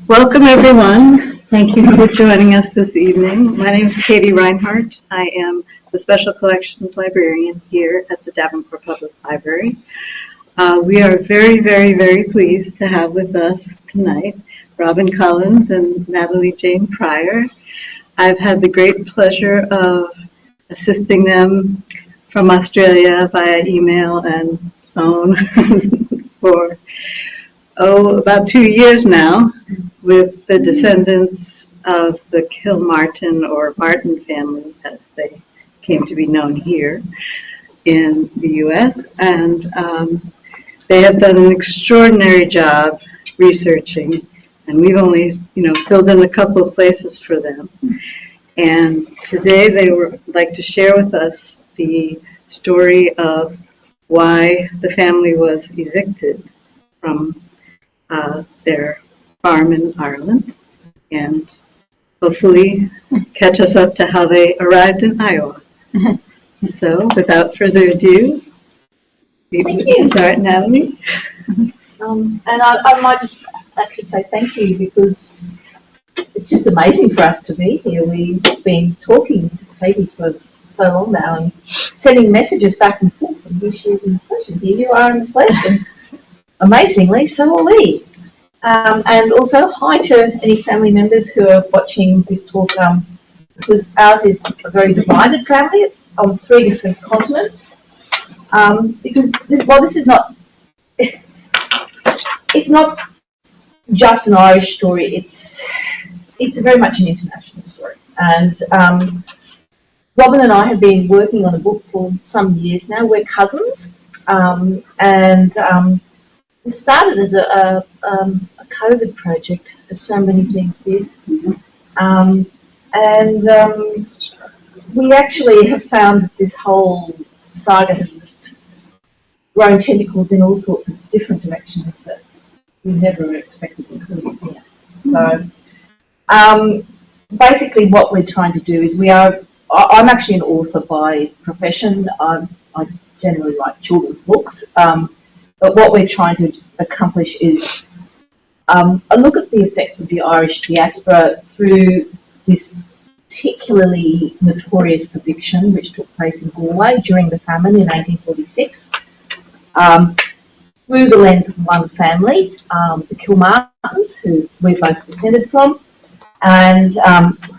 Welcome, everyone. Thank you for joining us this evening. My name is Katie Reinhardt. I am the Special Collections Librarian here at the Davenport Public Library. We are very, very, very pleased to have with us tonight Robyn Collins and Natalie Jane Pryor. I've had the great pleasure of assisting them from Australia via email and phone for about 2 years now, with the descendants of the Kilmartin or Martin family, as they came to be known here in the U.S. And they have done an extraordinary job researching, and we've only, filled in a couple of places for them. And today they would like to share with us the story of why the family was evicted from their farm in Ireland, and hopefully catch us up to how they arrived in Iowa. So, without further ado, we can start, Natalie. And I might just actually say thank you, because it's just amazing for us to be here. We've been talking to Katie for so long now and sending messages back and forth, and here she is in the flesh, and here you are in the flesh, and amazingly, so are we. And also hi to any family members who are watching this talk, because ours is a very divided family. It's on 3 different continents. Because this is not, it's not just an Irish story. It's very much an international story. And Robyn and I have been working on a book for some years now. We're cousins, and it started as a COVID project, as so many things did. We actually have found that this whole saga has just grown tentacles in all sorts of different directions that we never expected it could. Yeah. So basically what we're trying to do is I'm actually an author by profession. I generally write children's books. But what we're trying to accomplish is a look at the effects of the Irish diaspora through this particularly notorious eviction which took place in Galway during the famine in 1846, through the lens of one family, the Kilmartins, who we're both descended from, and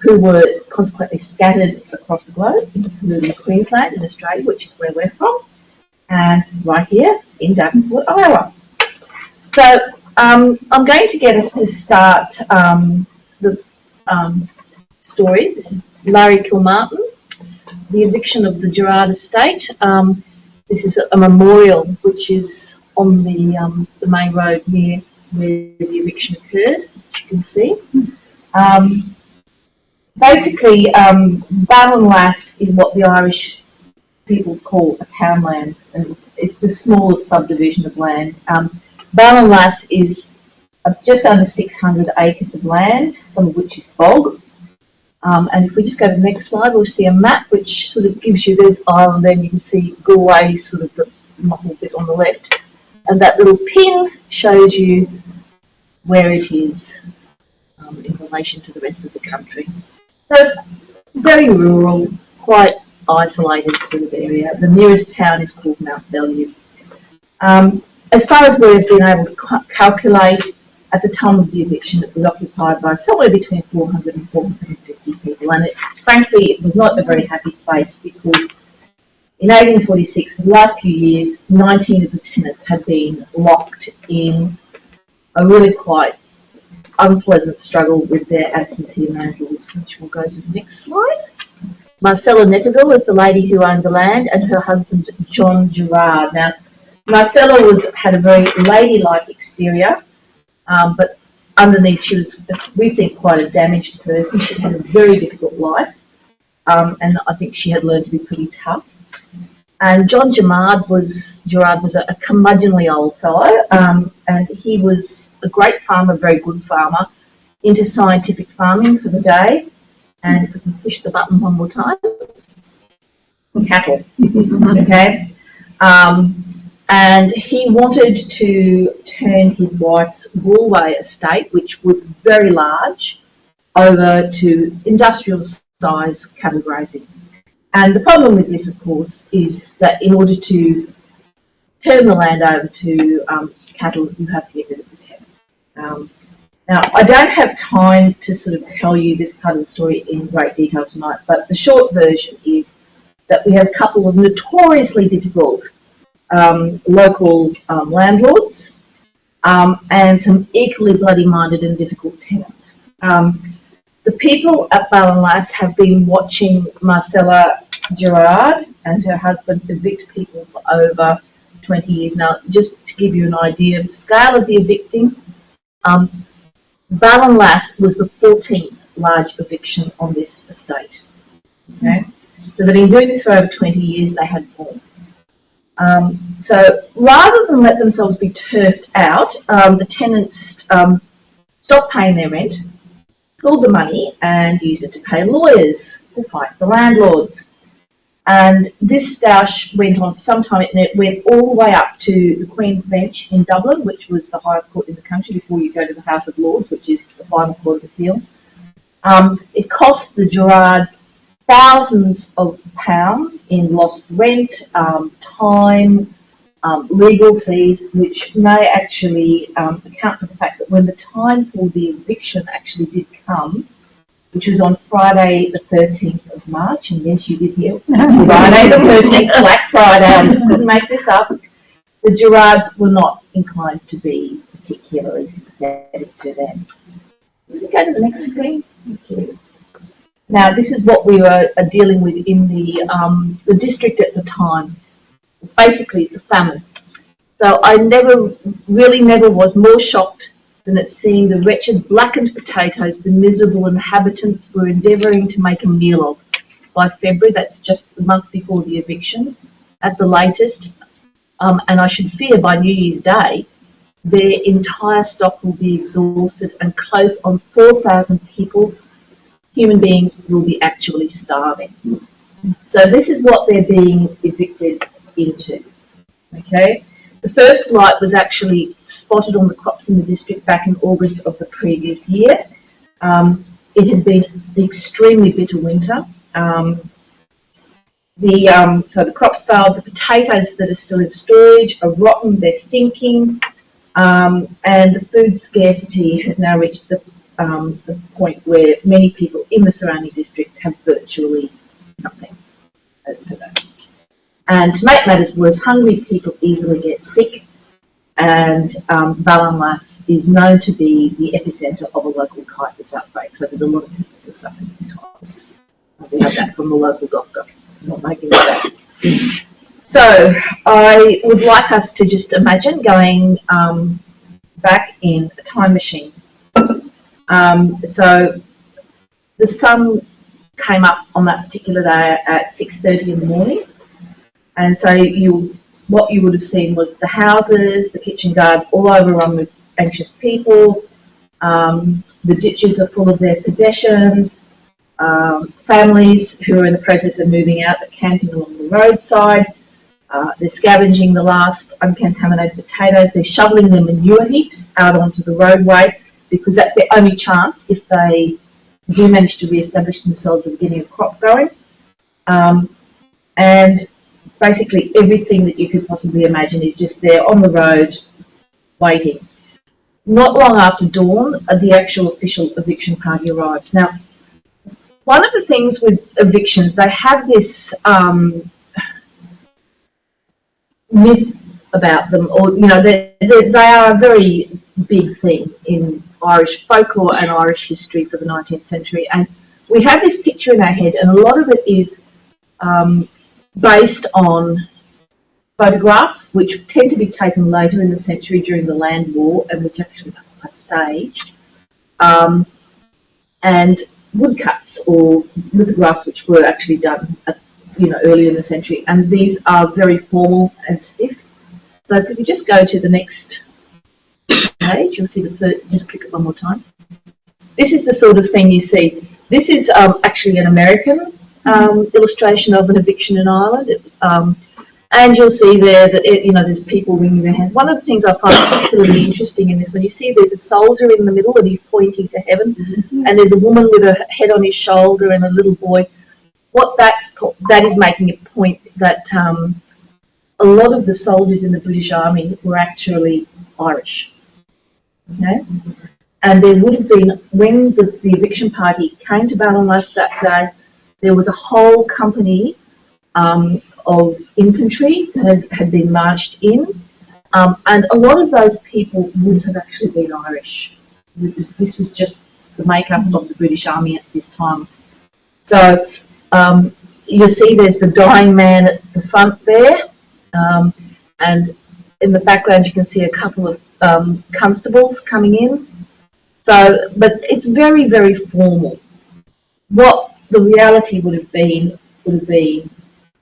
who were consequently scattered across the globe, including Queensland in Australia, which is where we're from, and right here in Davenport, Iowa. So I'm going to get us to start the story. This is Larry Kilmartin, the eviction of the Gerard estate. This is a memorial which is on the main road near where the eviction occurred, which you can see. Basically, Ballinlass is what the Irish people call a townland, and it's the smallest subdivision of land. Ballinlass is just under 600 acres of land, some of which is bog. And if we just go to the next slide, we'll see a map which sort of gives you this Ireland, and you can see Galway, sort of the whole bit on the left, and that little pin shows you where it is in relation to the rest of the country. So it's very rural, quite isolated sort of area. The nearest town is called Mount Bellew. As far as we've been able to calculate, at the time of the eviction, it was occupied by somewhere between 400 and 450 people, and frankly, it was not a very happy place, because in 1846, for the last few years, 19 of the tenants had been locked in a really quite unpleasant struggle with their absentee landlords, which we'll go to the next slide. Marcella Netterville is the lady who owned the land, and her husband, John Gerard. Now, Marcella had a very ladylike exterior, but underneath she was, we think, quite a damaged person. She had a very difficult life, and I think she had learned to be pretty tough. And John Gerard was a curmudgeonly old fellow, and he was a great farmer, very good farmer, into scientific farming for the day. And if we can push the button one more time, cattle. Okay. and he wanted to turn his wife's Galway estate, which was very large, over to industrial size cattle grazing. And the problem with this, of course, is that in order to turn the land over to cattle, you have to get rid of the tenants. Now, I don't have time to sort of tell you this part of the story in great detail tonight, but the short version is that we have a couple of notoriously difficult local landlords and some equally bloody-minded and difficult tenants. The people at Ballinlass have been watching Marcella Gerard and her husband evict people for over 20 years now. Just to give you an idea of the scale of the evicting, Ballinlass was the 14th large eviction on this estate. Okay, so they've been doing this for over 20 years. They had more. So rather than let themselves be turfed out, the tenants stopped paying their rent, pulled the money, and used it to pay lawyers to fight the landlords. And this stoush went on for some time. It went all the way up to the Queen's Bench in Dublin, which was the highest court in the country before you go to the House of Lords, which is the final court of appeal. It cost the Gerards thousands of pounds in lost rent, time, legal fees, which may actually account for the fact that when the time for the eviction actually did come, which was on Friday the 13th of March, and yes, you did hear it, Friday the 13th, Black Friday, I couldn't make this up, the Gerards were not inclined to be particularly sympathetic to them. Can we go to the next screen? Thank you. Now, this is what we were dealing with in the district at the time. It's basically the famine. So I never was more shocked than at seeing the wretched blackened potatoes the miserable inhabitants were endeavouring to make a meal of. By February, that's just the month before the eviction, at the latest, and I should fear by New Year's Day, their entire stock will be exhausted and close on 4,000 people, human beings, will be actually starving. So this is what they're being evicted into, okay? The first blight was actually spotted on the crops in the district back in August of the previous year. It had been an extremely bitter winter. So the crops failed. The potatoes that are still in storage are rotten, they're stinking, and the food scarcity has now reached the point where many people in the surrounding districts have virtually nothing as per that. And to make matters worse, hungry people easily get sick, and Ballinlass is known to be the epicentre of a local typhus outbreak. So there's a lot of people who are suffering from typhus. We have that from the local doctor. I'm not making that up. So I would like us to just imagine going back in a time machine. So the sun came up on that particular day at 6:30 in the morning. And so what you would have seen was the houses, the kitchen guards all overrun with anxious people. The ditches are full of their possessions. Families who are in the process of moving out, they're camping along the roadside. They're scavenging the last uncontaminated potatoes. They're shoveling their manure heaps out onto the roadway because that's their only chance if they do manage to re-establish themselves and getting a crop going. And basically everything that you could possibly imagine is just there on the road waiting. Not long after dawn, the actual official eviction party arrives. Now, one of the things with evictions, they have this myth about them, or they are a very big thing in Irish folklore and Irish history for the 19th century. And we have this picture in our head, and a lot of it is based on photographs, which tend to be taken later in the century during the Land War, and which actually are staged, and woodcuts or lithographs, which were actually done earlier in the century. And these are very formal and stiff. So if we could just go to the next page, you'll see the third. Just click it one more time. This is the sort of thing you see. This is actually an American illustration of an eviction in Ireland. And you'll see there that, there's people wringing their hands. One of the things I find particularly interesting in this one, you see there's a soldier in the middle and he's pointing to heaven, and there's a woman with her head on his shoulder and a little boy. That is making a point that a lot of the soldiers in the British Army were actually Irish. Okay? And there would have been, when the eviction party came to Ballinlass that day, there was a whole company of infantry that had been marched in, and a lot of those people would have actually been Irish. This was just the makeup of the British Army at this time. So you'll see there's the dying man at the front there, and in the background you can see a couple of constables coming in. So, but it's very, very formal. What the reality would have been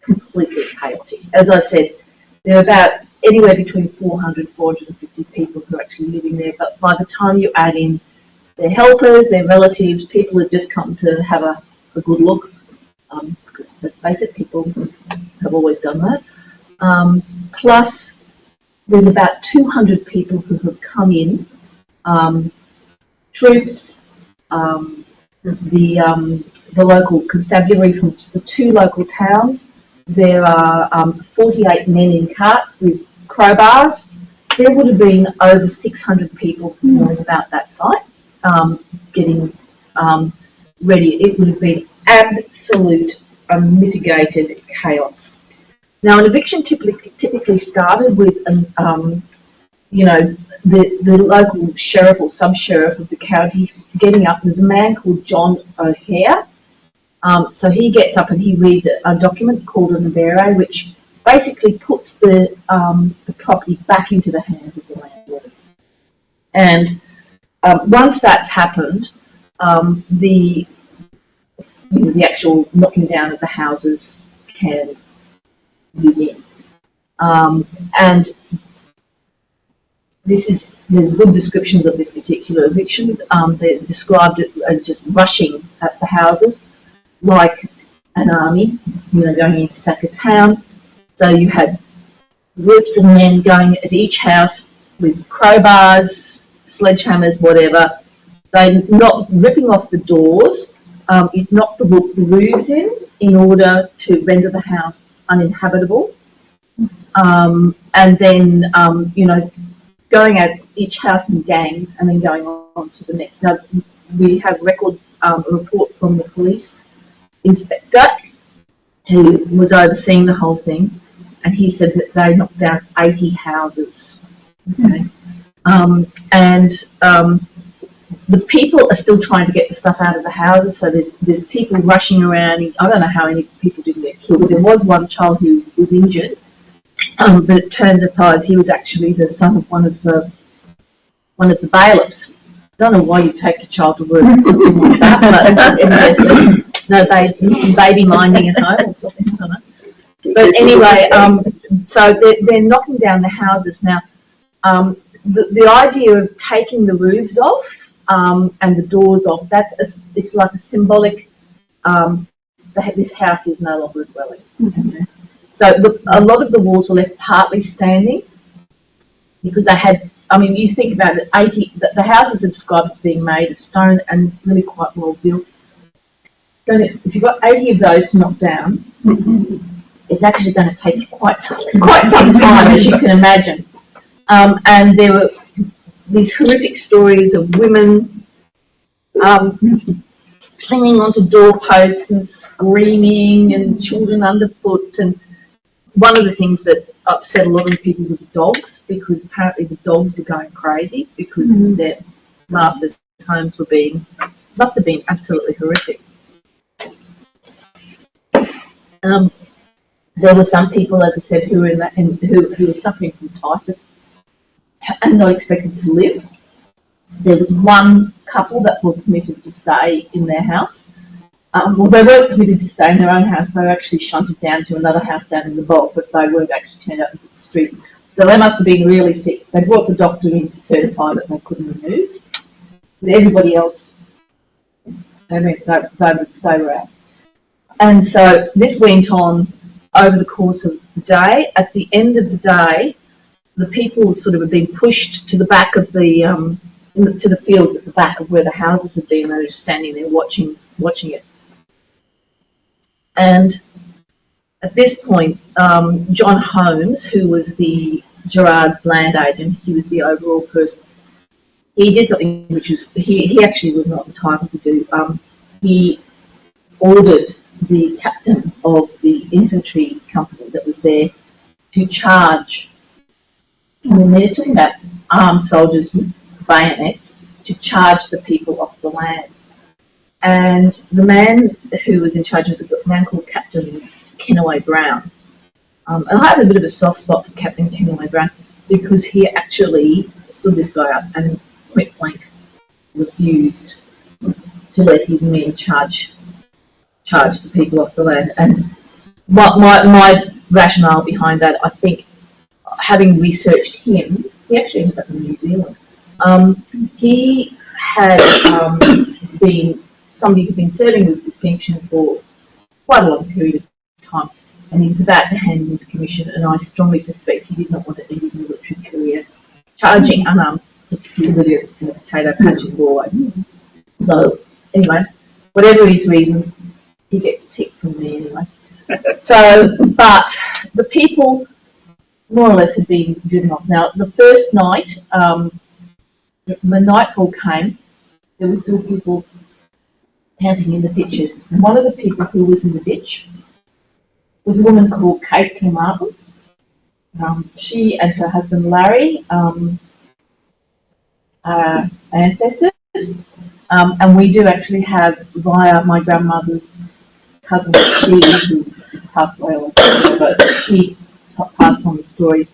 completely chaotic. As I said, there are about anywhere between 400 450 people who are actually living there, but by the time you add in their helpers, their relatives, people who just come to have a good look, because let's face it, people have always done that, plus there's about 200 people who have come in, troops, the local constabulary from the 2 local towns. There are 48 men in carts with crowbars. There would have been over 600 people knowing about that site, getting ready. It would have been absolute unmitigated chaos. Now, an eviction typically started with the local sheriff or sub-sheriff of the county getting up. There's a man called John O'Hare. So he gets up and he reads a document called an abere, which basically puts the property back into the hands of the landlord. And once that's happened, the actual knocking down of the houses can begin. And there's good descriptions of this particular eviction. They described it as just rushing at the houses, like an army, going in to sack a town. So you had groups of men going at each house with crowbars, sledgehammers, whatever. They not ripping off the doors. You'd knock the roofs in order to render the house uninhabitable. And then, going at each house in gangs and then going on to the next. Now, we have a report from the police inspector who was overseeing the whole thing, and he said that they knocked down 80 houses. Okay. The people are still trying to get the stuff out of the houses, so there's people rushing around. I don't know how many people didn't get killed. There was one child who was injured, but it turns out he was actually the son of one of the bailiffs. I don't know why you take a child to work or something like that, but no baby minding at home or something, I don't know. But anyway, so they're knocking down the houses now. The idea of taking the roofs off and the doors off, it's like a symbolic, this house is no longer a dwelling. Okay. So a lot of the walls were left partly standing because they had, you think about it, the houses are described as being made of stone and really quite well built. So if you've got 80 of those to knock down, it's actually going to take you quite some time, as you can imagine. And there were these horrific stories of women clinging onto doorposts and screaming, and children underfoot. And one of the things that upset a lot of the people were the dogs, because apparently the dogs were going crazy because their masters' homes must have been absolutely horrific. There were some people, as I said, who were suffering from typhus and not expected to live. There was one couple that were permitted to stay in their house. Well, they weren't permitted to stay in their own house. They were actually shunted down to another house down in the bog, but they weren't actually turned out into the street. So they must have been really sick. They brought the doctor in to certify that they couldn't be moved. But everybody else, they were out. And so this went on over the course of the day. At the end of the day, the people sort of have been pushed to the back of the to the fields at the back of where the houses have been. They're just standing there watching it. And at this point, John Holmes, who was the Gerard's land agent, he was the overall person. He did something which was he actually was not entitled to do. He ordered the captain of the infantry company that was there to charge. And they're talking about armed soldiers with bayonets to charge the people off the land. And the man who was in charge was a man called Captain Kenaway Brown. And I have a bit of a soft spot for Captain Kenaway Brown because he actually stood this guy up and point blank refused to let his men charge the people off the land. And my rationale behind that, I think, having researched him, he actually ended up in New Zealand. He had been somebody who'd been serving with distinction for quite a long period of time, and he was about to hand in his commission, and I strongly suspect he did not want to end his military career charging unarmed civilians in a potato patch in Galway. So, anyway, whatever his reason, he gets a tick from me anyway. So, but the people more or less had been driven off. Now, the first night, when nightfall came, there were still people camping in the ditches. And one of the people who was in the ditch was a woman called Kate Kilmartin. She and her husband Larry are ancestors. And we do actually have, via my grandmother's cousin Steve, who passed away a long time ago, but he passed on the story.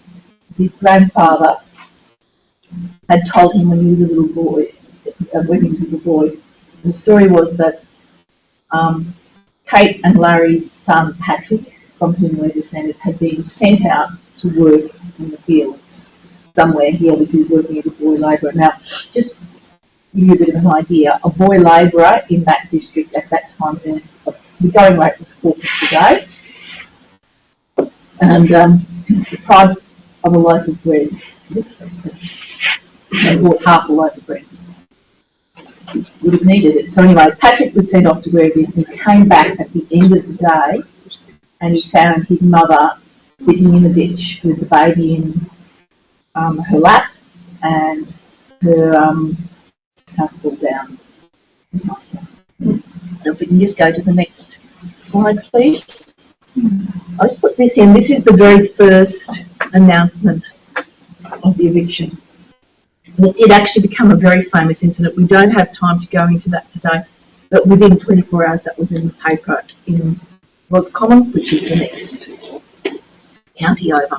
His grandfather had told him when he was a little boy, the story was that Kate and Larry's son Patrick, from whom we're descended, had been sent out to work in the fields somewhere. He obviously was working as a boy labourer. Now, just to give you a bit of an idea, a boy labourer in that district at that time, the going rate was 4 pence a day. And the price of a loaf of bread was 3 pence. They bought half a loaf of bread. Would have needed it. So anyway, Patrick was sent off to where it is, and he came back at the end of the day, and he found his mother sitting in the ditch with the baby in her lap, and her house pulled down. So if we can just go to the next slide, please. I'll just put this in. This is the very first announcement of the eviction. And it did actually become a very famous incident. We don't have time to go into that today, but within 24 hours that was in the paper in Roscommon, which is the next county over.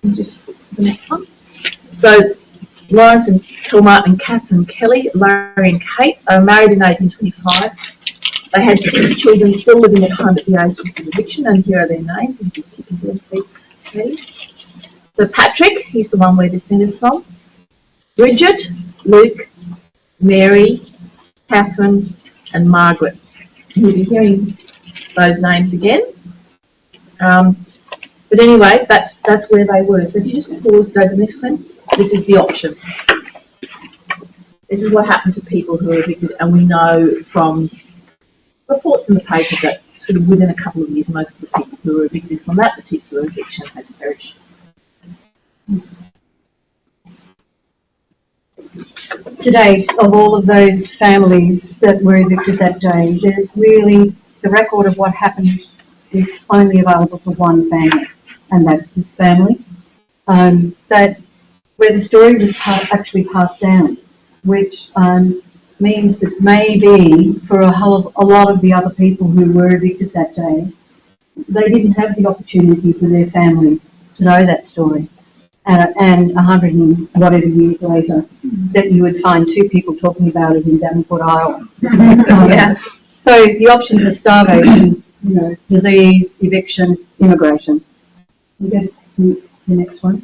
And just to the next one. So Lawrence and Kilmartin and Catherine Kelly, Larry and Kate, are married in 1825. They had 6 children still living at home at the age of eviction, and here are their names. If you can do it, please, Katie. So Patrick, he's the one we're descended from. Bridget, Luke, Mary, Catherine, and Margaret. You'll be hearing those names again. But anyway, that's where they were. So if you just pause, go to the next one. This is the option. This is what happened to people who are evicted, and we know from reports in the paper that sort of within a couple of years, most of the people who were evicted from that particular eviction had perished. To date, of all of those families that were evicted that day, there's really the record of what happened is only available for one family, and that's this family. That where the story was actually passed down, which means that maybe for a lot of the other people who were evicted that day, they didn't have the opportunity for their families to know that story. And 100 and whatever years later, that you would find 2 people talking about it in Davenport, Ireland. Yeah. So the options are starvation, disease, eviction, immigration. You get the next one.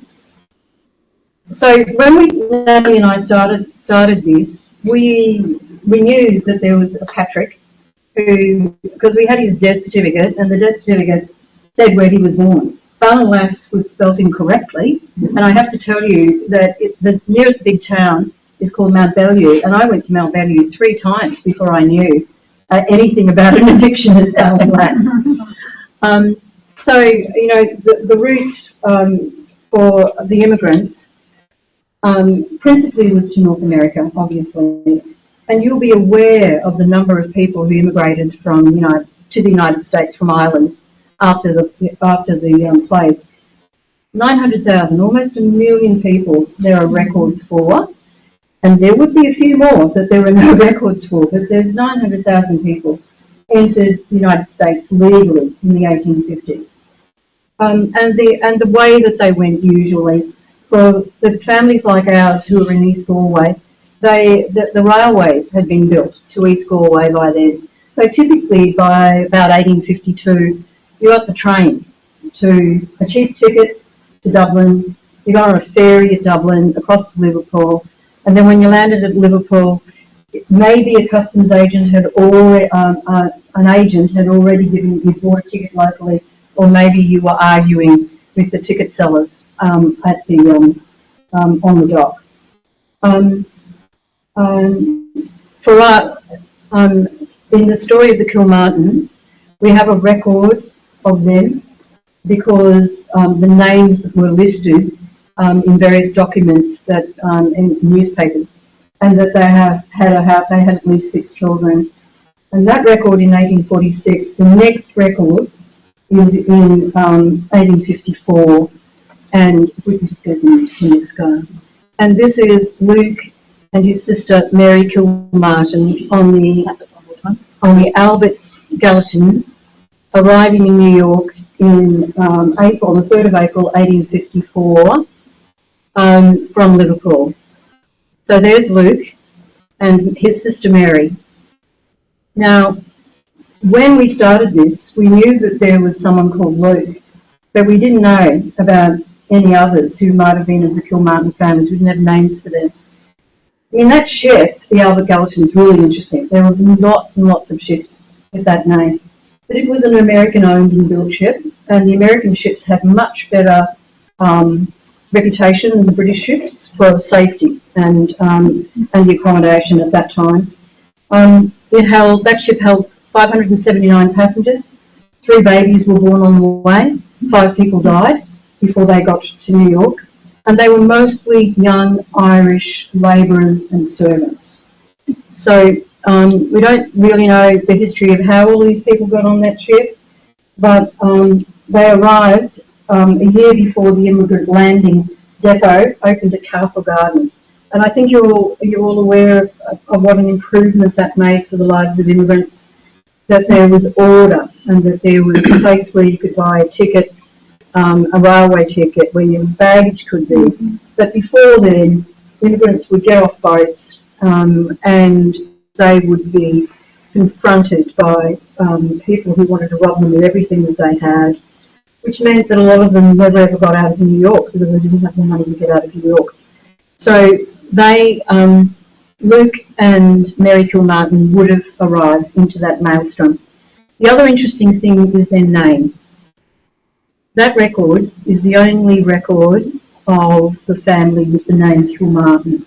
So when Natalie and I started this, we knew that there was a Patrick who, because we had his death certificate, and the death certificate said where he was born. Ballinlass was spelt incorrectly, and I have to tell you that the nearest big town is called Mount Bellew, and I went to Mount Bellew 3 times before I knew anything about an eviction at Ballinlass. So, you know, the route for the immigrants principally was to North America, obviously, and you'll be aware of the number of people who immigrated from, you know, to the United States from Ireland after the plague. 900,000, almost 1 million people there are records for, and there would be a few more that there are no records for, but there's 900,000 people entered the United States legally in the 1850s. And the way that they went usually, for the families like ours who are in East Galway, the railways had been built to East Galway by then. So typically by about 1852, you got the train to a cheap ticket to Dublin, you got on a ferry at Dublin across to Liverpool, and then when you landed at Liverpool, maybe a customs agent had already, an agent had already given you bought a ticket locally, or maybe you were arguing with the ticket sellers at the on the dock. For us, in the story of the Kilmartins, we have a record of them because the names that were listed in various documents that in newspapers, and that they had at least 6 children. And that record in 1846, the next record is in 1854, and if we can just go to the next guy. And this is Luke and his sister Mary Kilmartin on the Albert Gallatin, arriving in New York in April, the 3rd of April, 1854, from Liverpool. So there's Luke and his sister Mary. Now, when we started this, we knew that there was someone called Luke, but we didn't know about any others who might have been of the Kilmartin families. We didn't have names for them. In that ship, the Albert Gallatin, is really interesting. There were lots and lots of ships with that name. But it was an American-owned and built ship, and the American ships had much better reputation than the British ships for safety and the accommodation at that time. That ship held 579 passengers. 3 babies were born on the way. 5 people died before they got to New York, and they were mostly young Irish labourers and servants. So we don't really know the history of how all these people got on that ship, but they arrived a year before the immigrant landing depot opened at Castle Garden. And I think you're all aware of what an improvement that made for the lives of immigrants, that there was order and that there was a place where you could buy a ticket, a railway ticket, where your baggage could be. But before then, immigrants would get off boats and they would be confronted by people who wanted to rob them of everything that they had, which meant that a lot of them never ever got out of New York because they didn't have the money to get out of New York. So they, Luke and Mary Kilmartin, would have arrived into that maelstrom. The other interesting thing is their name. That record is the only record of the family with the name Kilmartin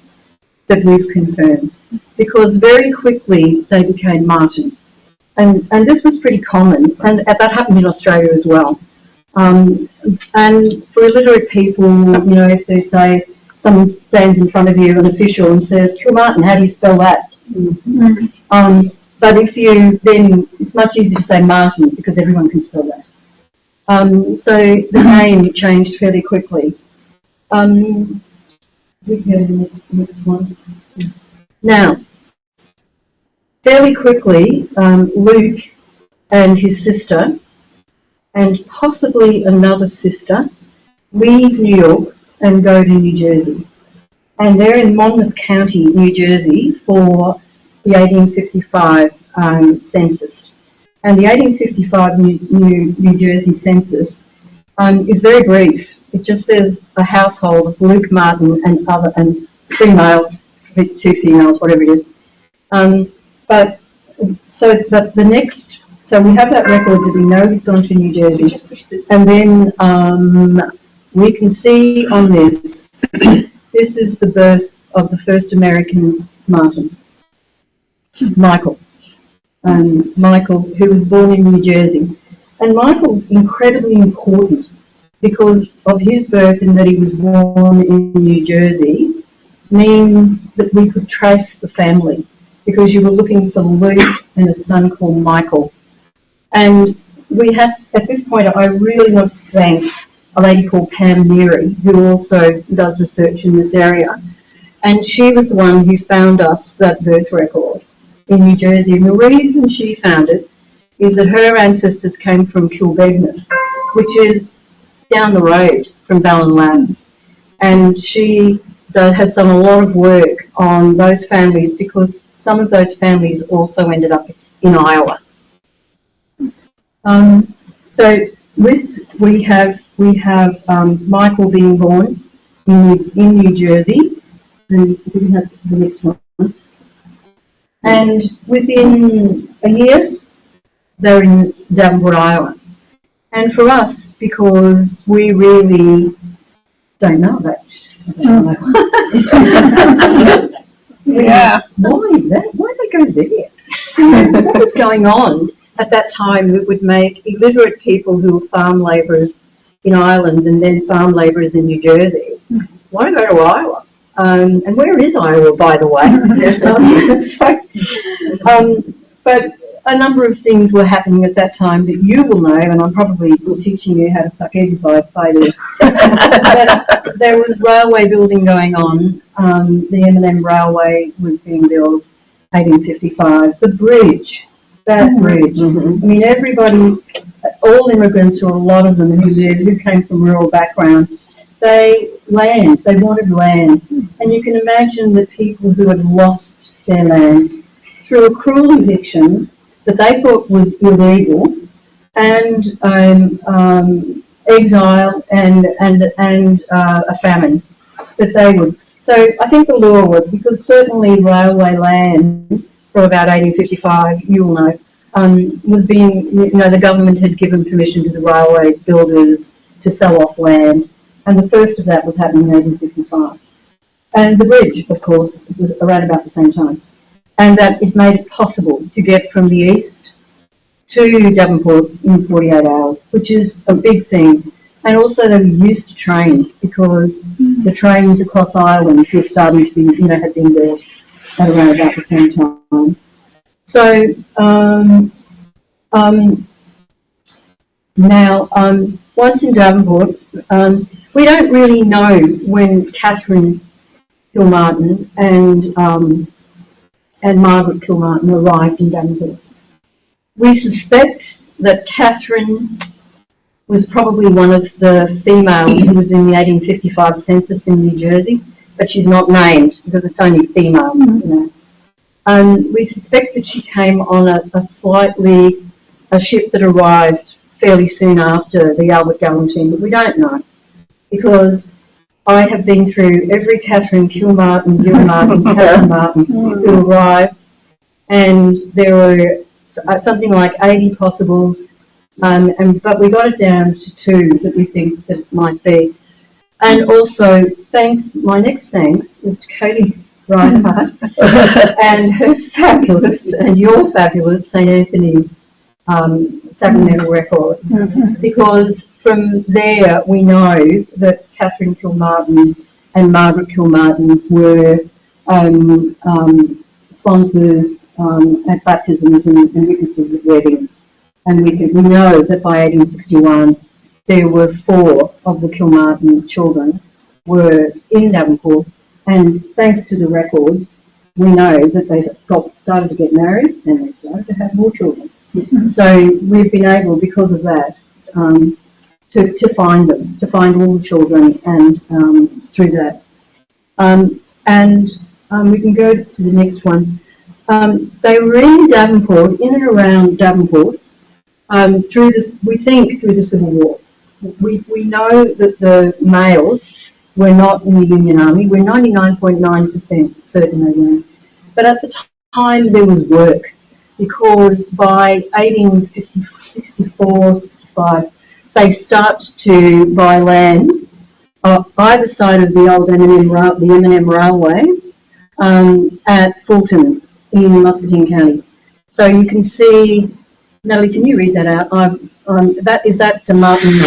that we've confirmed, because very quickly they became Martin. And this was pretty common, and that happened in Australia as well. And for illiterate people, you know, if they say, someone stands in front of you, an official, and says, Kilmartin, how do you spell that? Mm-hmm. But if you then, it's much easier to say Martin because everyone can spell that. So the name changed fairly quickly. We can go to the next one. Now, fairly quickly, Luke and his sister, and possibly another sister, leave New York and go to New Jersey. And they're in Monmouth County, New Jersey, for the 1855 census. And the 1855 New Jersey census is very brief. It just says a household of Luke Martin and 3 males, 2 females, whatever it is. But the next So we have that record that we know he's gone to New Jersey. And then we can see on this, this is the birth of the first American Martin, Michael. Michael, who was born in New Jersey. And Michael's incredibly important because of his birth and that he was born in New Jersey means that we could trace the family because you were looking for Luke and a son called Michael. And we have, at this point, I really want to thank a lady called Pam Neary, who also does research in this area. And she was the one who found us that birth record in New Jersey. And the reason she found it is that her ancestors came from Kilbegnan, which is down the road from Ballinlass. And she has done a lot of work on those families because some of those families also ended up in Iowa. So we have Michael being born in New Jersey, and we can have the next one. And within a year, they're in Davenport, Iowa. And for us, because we really don't know that. Yeah. Why did they go there? What was going on at that time that would make illiterate people who were farm labourers in Ireland and then farm labourers in New Jersey want to go to Iowa? And where is Iowa, by the way? But a number of things were happening at that time that you will know, and I'm probably teaching you how to suck eggs by this. But there was railway building going on. The M&M Railway was being built, 1855. The bridge, that bridge. I mean, everybody, all immigrants, or a lot of them who came from rural backgrounds, they wanted land. And you can imagine the people who had lost their land through a cruel eviction that they thought was illegal, and exile and a famine that they would. So I think the law was, because certainly railway land from about 1855, you will know, was being, the government had given permission to the railway builders to sell off land, and the first of that was happening in 1855. And the bridge, of course, was around about the same time. And that it made it possible to get from the east to Davenport in 48 hours, which is a big thing. And also they were used to trains because the trains across Ireland were starting to be, had been built at around about the same time. So now, once in Davenport, we don't really know when Catherine Kilmartin and Margaret Kilmartin arrived in Davenport. We suspect that Catherine was probably one of the females who was in the 1855 census in New Jersey, but she's not named because it's only females, we suspect that she came on a ship that arrived fairly soon after the Albert Galantine, but we don't know because I have been through every Catherine Kilmartin, Kilmartin who arrived, and there were something like 80 possibles, but we got it down to 2 that we think that it might be. And also, my next thanks is to Katie Reinhardt and her fabulous, and your fabulous St. Anthony's Sacramento records, because from there we know that Catherine Kilmartin and Margaret Kilmartin were sponsors at baptisms and witnesses at weddings. And we know that by 1861 there were 4 of the Kilmartin children were in Davenport, and thanks to the records we know that they started to get married and they started to have more children. So we've been able, because of that, to find them, to find all the children, and through that. We can go to the next one. They were in Davenport, in and around Davenport, through the Civil War. We know that the males were not in the Union Army. We're 99.9% certain they weren't. But at the time there was work. because by 1864, 65, they start to buy land either side of the old M&M Railway at Fulton in Muscatine County. So you can see, Natalie, can you read that out? Is that Martin?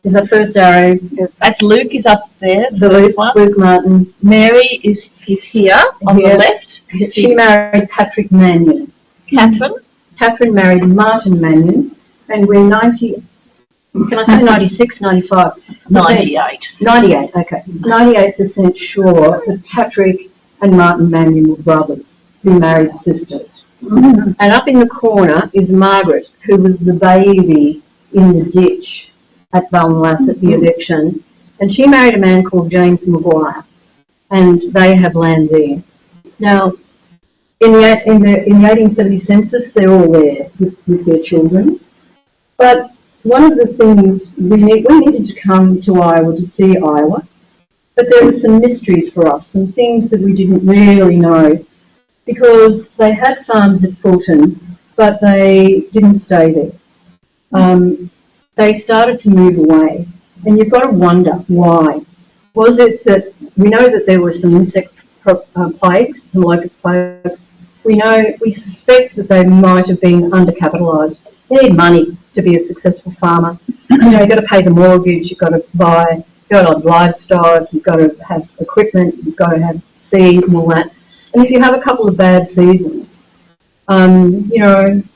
Is that first arrow? That's Luke is up there, the first one. Luke Martin. Mary is here on the left. She married Patrick Mannion. Catherine married Martin Mannion, and we're 90, can I say 96, 95? 98. 98, okay. 98% sure that Patrick and Martin Mannion were brothers who married sisters. And up in the corner is Margaret, who was the baby in the ditch at Ballinlass at the eviction, and she married a man called James Maguire, and they have land there. Now, in the 1870 census, they're all there with their children, but one of the things we needed to come to Iowa to see Iowa, but there were some mysteries for us, some things that we didn't really know, because they had farms at Fulton, but they didn't stay there. They started to move away, and you've got to wonder why. Was it that we know that there were some insect plagues, some locust plagues? We suspect that they might have been undercapitalised. You need money to be a successful farmer. You've got to pay the mortgage, you've got to buy livestock, you've got to have equipment, you've got to have seed and all that. And if you have a couple of bad seasons, you don't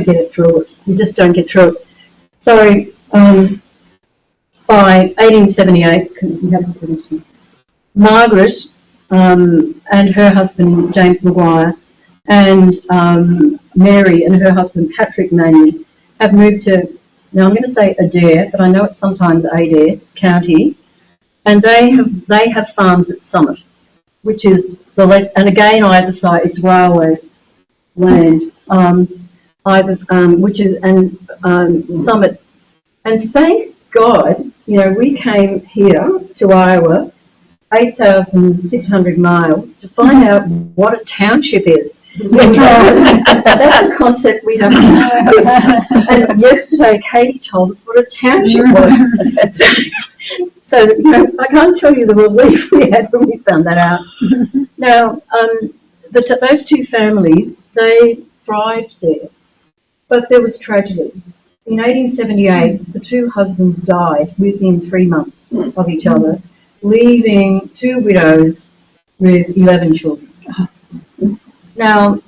get it through it. You just don't get through it. So by 1878, Margaret and her husband James Maguire and Mary and her husband Patrick Mannion have moved to, now I'm going to say Adair, but I know it's sometimes Adair County, and they have farms at Summit, which is the left, and again either side it's railway land, Summit, and thank God, we came here to Iowa 8,600 miles to find out what a township is. That's a concept we don't know. And yesterday, Katie told us what a township was. So, I can't tell you the relief we had when we found that out. Now, those two families, they thrived there, but there was tragedy. In 1878, the two husbands died within 3 months of each other, leaving two widows with 11 children. Now,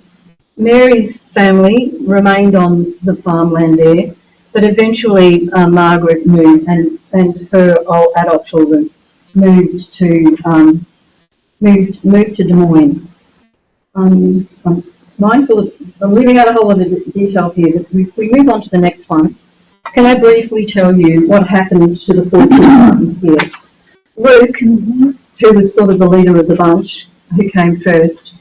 Mary's family remained on the farmland there, but eventually Margaret moved, and her adult children moved to Des Moines. I'm mindful of, I'm leaving out a whole lot of details here, but if we move on to the next one, can I briefly tell you what happened to the 4 Kilmartins here? Luke, who was sort of the leader of the bunch, who came first,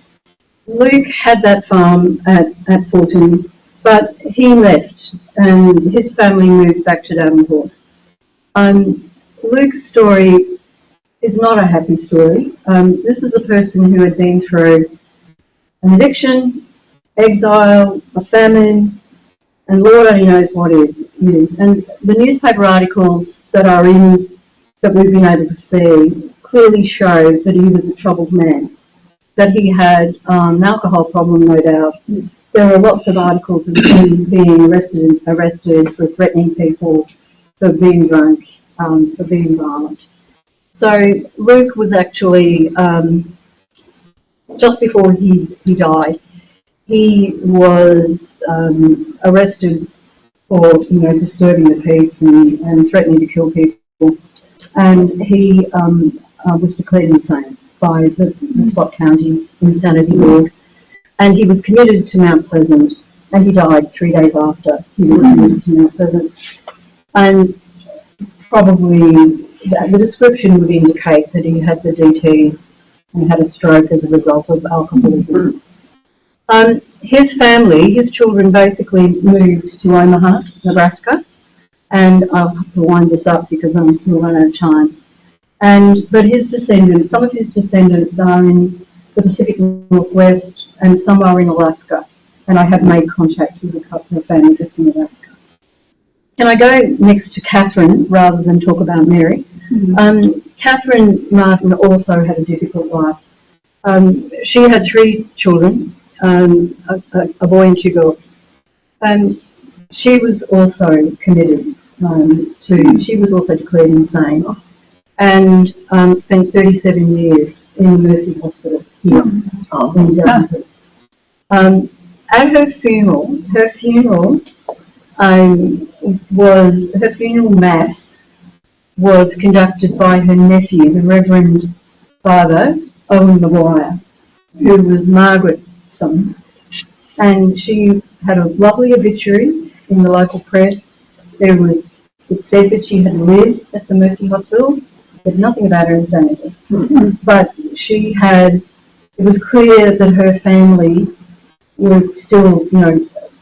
Luke had that farm at Fulton, but he left and his family moved back to Davenport. Luke's story is not a happy story. This is a person who had been through an eviction, exile, a famine, and Lord only knows what it is. And the newspaper articles that we've been able to see clearly show that he was a troubled man, that he had an alcohol problem, no doubt. There were lots of articles of him being arrested for threatening people, for being drunk, for being violent. So Luke was actually, just before he died, he was arrested for disturbing the peace and threatening to kill people, and he was declared insane by the Scott County Insanity Board, and he was committed to Mount Pleasant, and he died 3 days after he was committed to Mount Pleasant. And probably the description would indicate that he had the DTs and had a stroke as a result of alcoholism. His family, his children basically moved to Omaha, Nebraska, and I'll have to wind this up because we'll run out of time. But his descendants, some of his descendants are in the Pacific Northwest, and some are in Alaska. And I have made contact with a couple of families that's in Alaska. Can I go next to Catherine rather than talk about Mary? Catherine Martin also had a difficult life. She had 3 children, a boy and 2 girls. She was also committed she was also declared insane and spent 37 years in the Mercy Hospital here in Davenport. At her funeral mass was conducted by her nephew, the Reverend Father Owen Maguire, who was Margaret's son. And she had a lovely obituary in the local press. It said that she had lived at the Mercy Hospital, but nothing about her insanity. But it was clear that her family were still,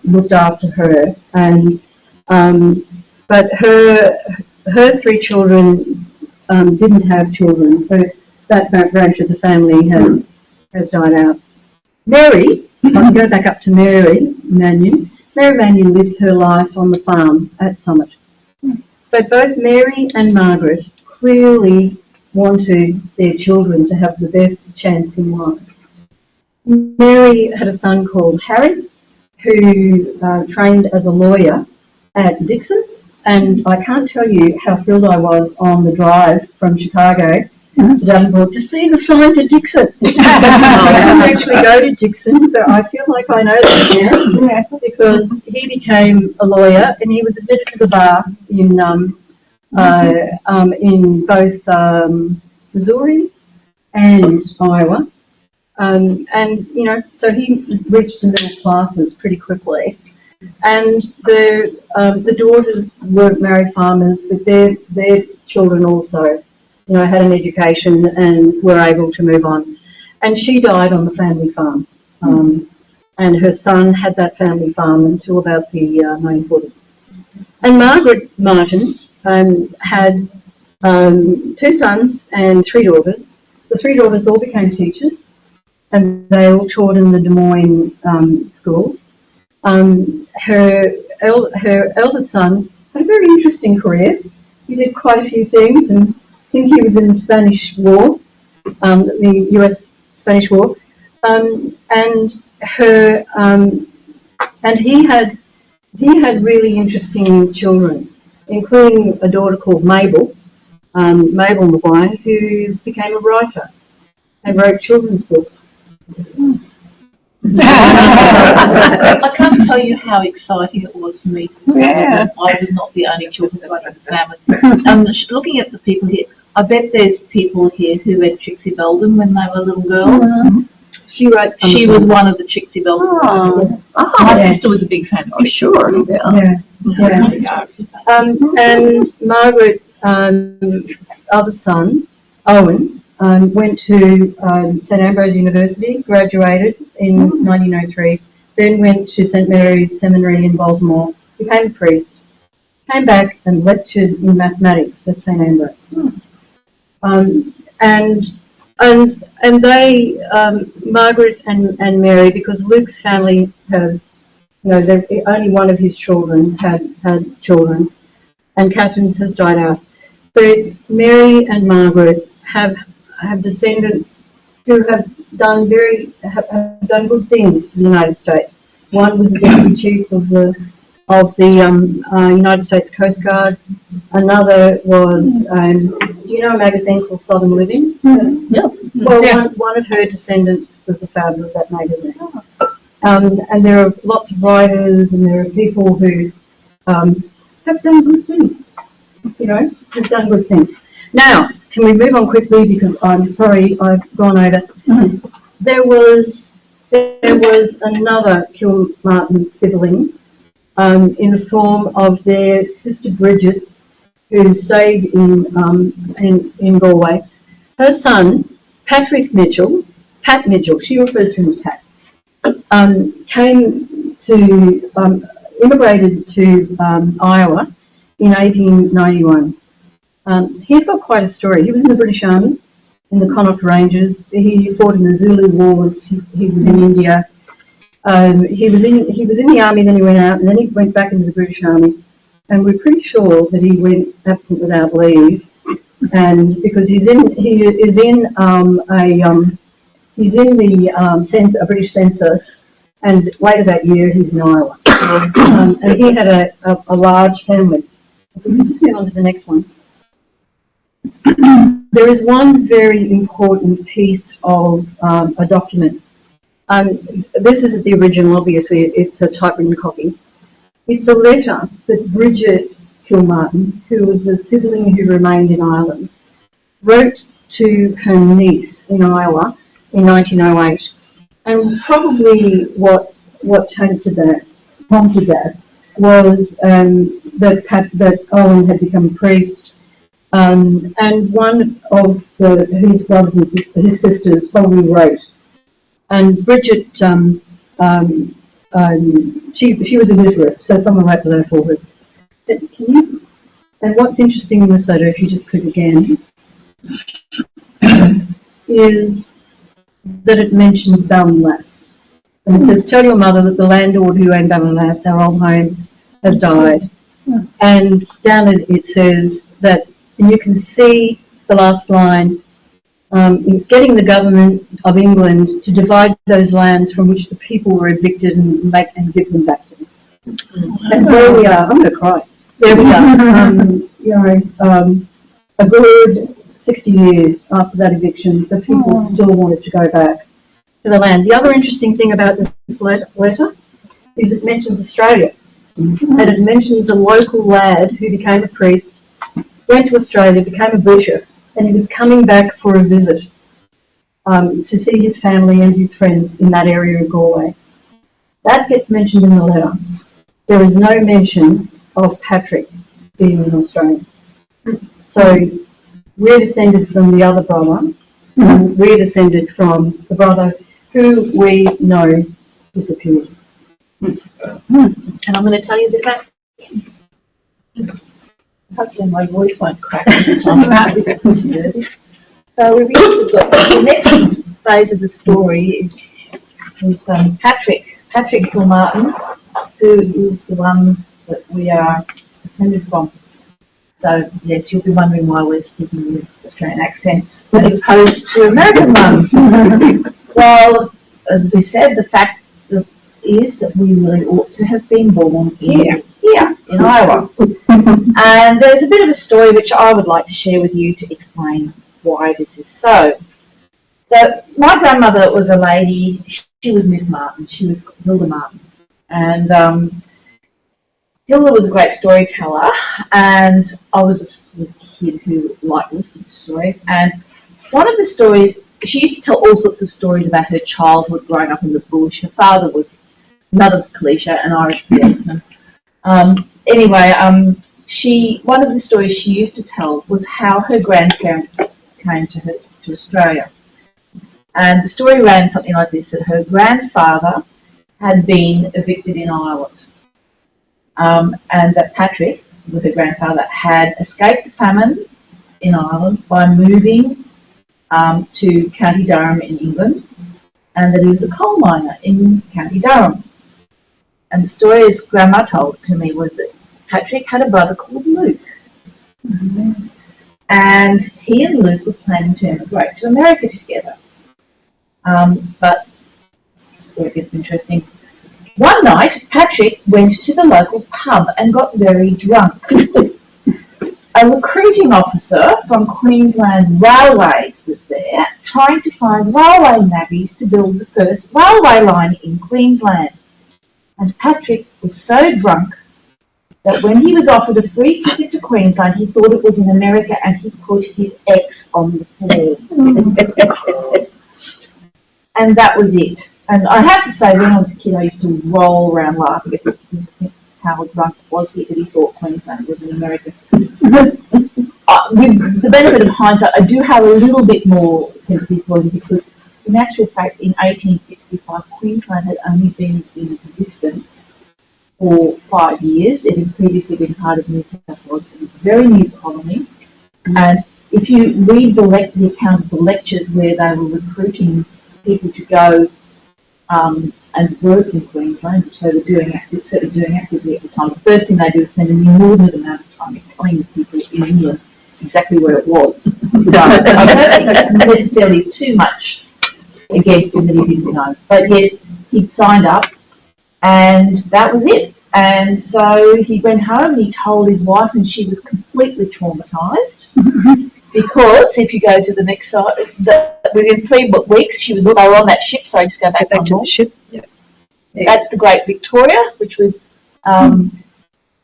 looked after her. And but her 3 children didn't have children, so that branch of the family has died out. Mary, I can go back up to Mary Mannion. Mary Mannion lived her life on the farm at Summit. But both Mary and Margaret clearly wanted their children to have the best chance in life. Mary had a son called Harry, who trained as a lawyer at Dixon, and I can't tell you how thrilled I was on the drive from Chicago to Davenport to see the sign to Dixon. I didn't actually go to Dixon, but I feel like I know that now because he became a lawyer and he was admitted to the bar in both Missouri and Iowa. So he reached the middle classes pretty quickly. And the daughters weren't married farmers, but their children also, had an education and were able to move on. And she died on the family farm. And her son had that family farm until about the 1940s. And Margaret Martin had 2 sons and 3 daughters. The 3 daughters all became teachers, and they all taught in the Des Moines schools. Her eldest son had a very interesting career. He did quite a few things, and I think he was in the Spanish War, the US Spanish War, and he had really interesting children, including a daughter called Mabel Maguire, who became a writer and wrote children's books. I can't tell you how exciting it was for me to see that I was not the only children's writer in the family. Looking at the people here, I bet there's people here who read Trixie Belden when they were little girls. She wrote some. She was one of the Trixie Belden writers. My sister was a big fan of it. Sure. And Margaret's other son, Owen, went to St Ambrose University, graduated in 1903, then went to St Mary's Seminary in Baltimore, became a priest, came back and lectured in mathematics at St Ambrose. And they, Margaret and Mary, because Luke's family has, only one of his children had children, and Catherine's has died out. But Mary and Margaret have descendants who have done good things for the United States. One was the deputy chief of the United States Coast Guard. Another was, do you know a magazine called Southern Living? Yep. Well, one of her descendants was the founder of that magazine. And there are lots of writers, and there are people who have done good things. Have done good things. Now, can we move on quickly, because I'm sorry I've gone over. There was another Kilmartin sibling in the form of their sister Bridget, who stayed in Galway. Her son, Pat Mitchell, she refers to him as Pat, immigrated to Iowa in 1891. He's got quite a story. He was in the British Army, in the Connaught Ranges. He fought in the Zulu Wars. He was in India. He was in the army, then he went out, and then he went back into the British Army. And we're pretty sure that he went absent without leave, and because he's in a British census, and later that year he's in Iowa. And he had a large family. If we can just move on to the next one. There is one very important piece of a document. This isn't the original, obviously, it's a typewritten copy. It's a letter that Bridget Kilmartin, who was the sibling who remained in Ireland, wrote to her niece in Iowa in 1908. And probably what prompted that was that Owen had become a priest, and one of his brothers and his sisters probably wrote. And Bridget, she was illiterate, so someone wrote the letter for her. But and what's interesting in this letter, if you just click again, is that it mentions Ballinlass. And it says, tell your mother that the landlord who owned Ballinlass, our old home, has died. And down it says that, and you can see the last line, it's getting the government of England to divide those lands from which the people were evicted and give them back to them. And there we are. I'm going to cry. There we are. A good 60 years after that eviction, the people still wanted to go back to the land. The other interesting thing about this letter is it mentions Australia. And it mentions a local lad who became a priest, went to Australia, became a bishop, and he was coming back for a visit to see his family and his friends in that area of Galway. That gets mentioned in the letter. There is no mention of Patrick being in Australia. So we're descended from the other brother, and we're descended from the brother who we know disappeared. And I'm going to tell you a bit about him. Hopefully my voice won't crack this time. So the next phase of the story is Patrick Kilmartin, who is the one that we are descended from. So yes, you'll be wondering why we're speaking with Australian accents as opposed to American ones. Well, as we said, the fact is that we really ought to have been born here in Iowa. And there's a bit of a story which I would like to share with you to explain why this is so. So my grandmother was a lady, she was Miss Martin, she was Hilda Martin. And Hilda was a great storyteller, and I was a sort of kid who liked listening to stories. And one of the stories, she used to tell all sorts of stories about her childhood growing up in the bush. Her father was another cliche, an Irish policeman. One of the stories she used to tell was how her grandparents came to Australia. And the story ran something like this, that her grandfather had been evicted in Ireland. And that Patrick, with her grandfather, had escaped the famine in Ireland by moving to County Durham in England, and that he was a coal miner in County Durham. And the story, as Grandma told to me, was that Patrick had a brother called Luke. Mm-hmm. And he and Luke were planning to emigrate to America together. But this is where it gets interesting. One night, Patrick went to the local pub and got very drunk. A recruiting officer from Queensland Railways was there, trying to find railway navvies to build the first railway line in Queensland. And Patrick was so drunk that when he was offered a free ticket to Queensland, he thought it was in America, and he put his ex on the floor. And that was it. And I have to say, when I was a kid, I used to roll around laughing because how drunk was he that he thought Queensland was in America. With the benefit of hindsight, I do have a little bit more sympathy for him, because in actual fact, in 1865, Queensland had only been in existence for 5 years. It had previously been part of New South Wales. It was a very new colony, and if you read the account of the lectures where they were recruiting people to go and work in Queensland, which they were certainly doing actively at the time, the first thing they do is spend an inordinate amount of time telling the people in England exactly where it was. So I don't think necessarily too much against him that he didn't know. But yes, he signed up and that was it. And so he went home and he told his wife, and she was completely traumatised because if you go to the next slide, within 3 weeks they were on that ship. So I just go back to the ship. Yeah. That's the Great Victoria, which was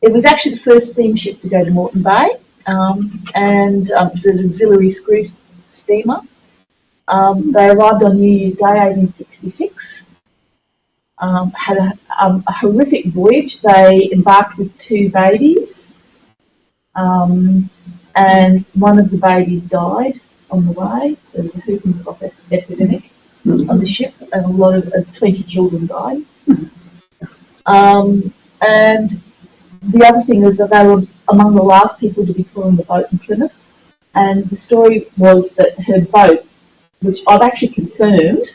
it was actually the first steamship to go to Moreton Bay, and it was an auxiliary screw steamer. They arrived on New Year's Day, 1866. Had a horrific voyage. They embarked with 2 babies, and one of the babies died on the way. There was a whooping cough epidemic on the ship, and a lot of 20 children died. And the other thing is that they were among the last people to be put on the boat in Plymouth. And the story was that her boat, which I've actually confirmed,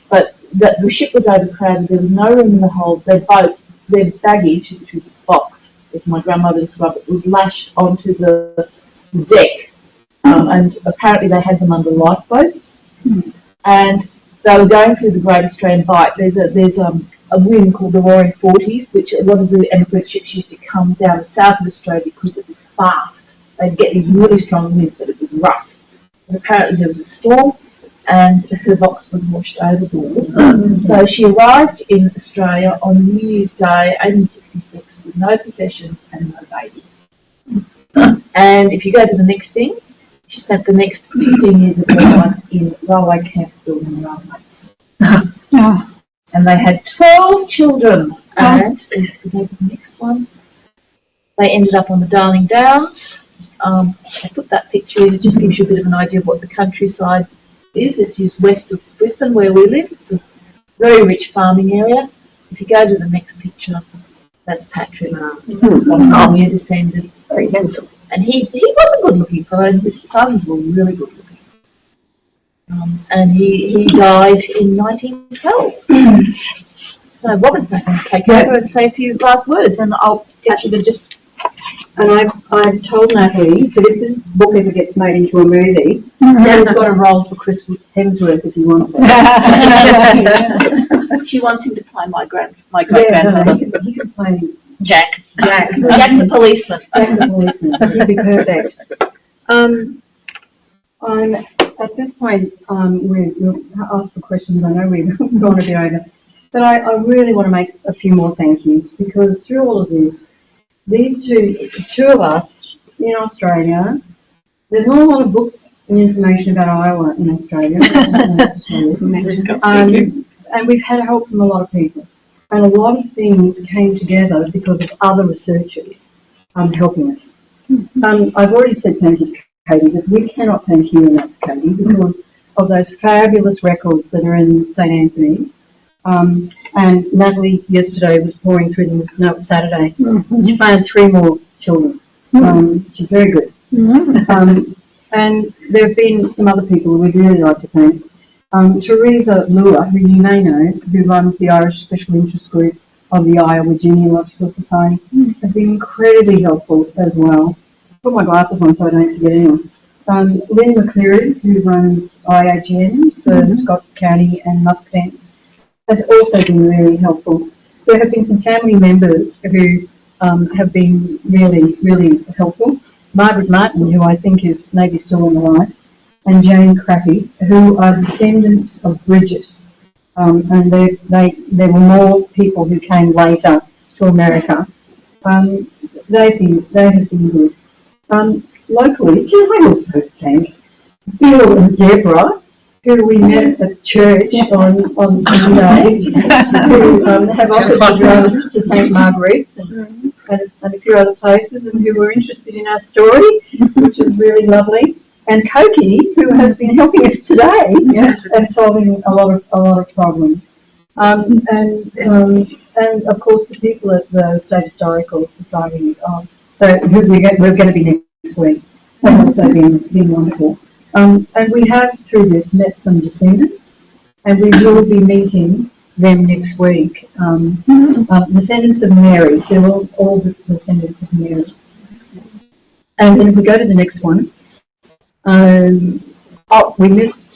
but the ship was overcrowded. There was no room in the hold. Their baggage, which was a box, as my grandmother described it, was lashed onto the deck, and apparently they had them under lifeboats. And they were going through the Great Australian Bight. There's a wind called the Roaring Forties, which a lot of the emigrant ships used to come down the south of Australia because it was fast. They'd get these really strong winds, but it was rough. And apparently there was a storm, and her box was washed overboard. So she arrived in Australia on New Year's Day, 1866, with no possessions and no baby. And if you go to the next thing, she spent the next 15 years of her life in railway camps building railways. And they had 12 children. And if we go to the next one, they ended up on the Darling Downs. I put that picture in. It just gives you a bit of an idea of what the countryside is. It's just west of Brisbane where we live. It's a very rich farming area. If you go to the next picture, that's Patrick, from your descendant. Very handsome. And he wasn't good looking, but his sons were really good looking. And he died in 1912. So Robyn's going to take over and say a few last words, and I'll get you to just... And I've told Natalie that if this book ever gets made into a movie, then we've got a role for Chris Hemsworth if he wants it. She wants him to play my great-grandmother. He can play Jack. Jack. Jack the policeman. Jack the policeman. He'd be perfect. I'm at this point. We'll ask for questions. I know we've gone a bit over, but I really want to make a few more thank yous, because through all of this, these two of us in Australia, there's not a lot of books and information about Iowa in Australia. And we've had help from a lot of people. And a lot of things came together because of other researchers helping us. I've already said thank you, Katie, but we cannot thank you enough, Katie, because of those fabulous records that are in St. Anthony's. And Natalie yesterday was pouring through them. No, it was Saturday. She found 3 more children. She's very good. And there have been some other people we'd really like to thank. Teresa Lua, who you may know, who runs the Irish Special Interest Group of the Iowa Genealogical Society, has been incredibly helpful as well. Put my glasses on so I don't forget anyone. Lynn McCleary, who runs IAGN for Scott County and Muscat, has also been really helpful. There have been some family members who have been really, really helpful. Margaret Martin, who I think is maybe still on the line, and Jane Crappy, who are descendants of Bridget. And there were more people who came later to America. They have been good. Locally, can I also thank Bill and Deborah, who we met at church on Sunday, who have offered to drive us to St. Margaret's and a few other places, and who were interested in our story, which is really lovely. And Koki, who has been helping us today and solving a lot of problems. And of course the people at the State Historical Society, who we're going to be next week. have also been wonderful. And we have, through this, met some descendants, and we will be meeting them next week. Descendants of Mary, they're all the descendants of Mary. And then if we go to the next one, we missed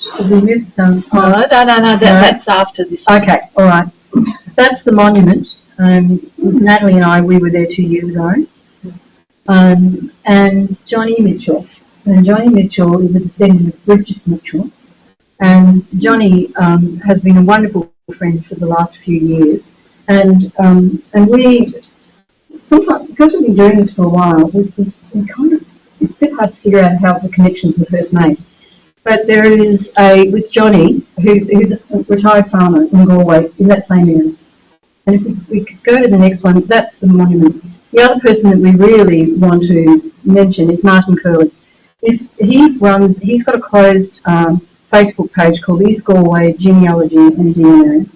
some. No, that's after this. Okay, all right. That's the monument. Natalie and I, we were there 2 years ago. And Johnny Mitchell. And Johnny Mitchell is a descendant of Bridget Mitchell. And Johnny has been a wonderful friend for the last few years. And we, sometimes, because we've been doing this for a while, we kind of, it's a bit hard to figure out how the connections were first made. But there is with Johnny, who's a retired farmer in Galway, in that same area. And if we could go to the next one, that's the monument. The other person that we really want to mention is Martin Curley. He's got a closed Facebook page called East Galway Genealogy and DNA,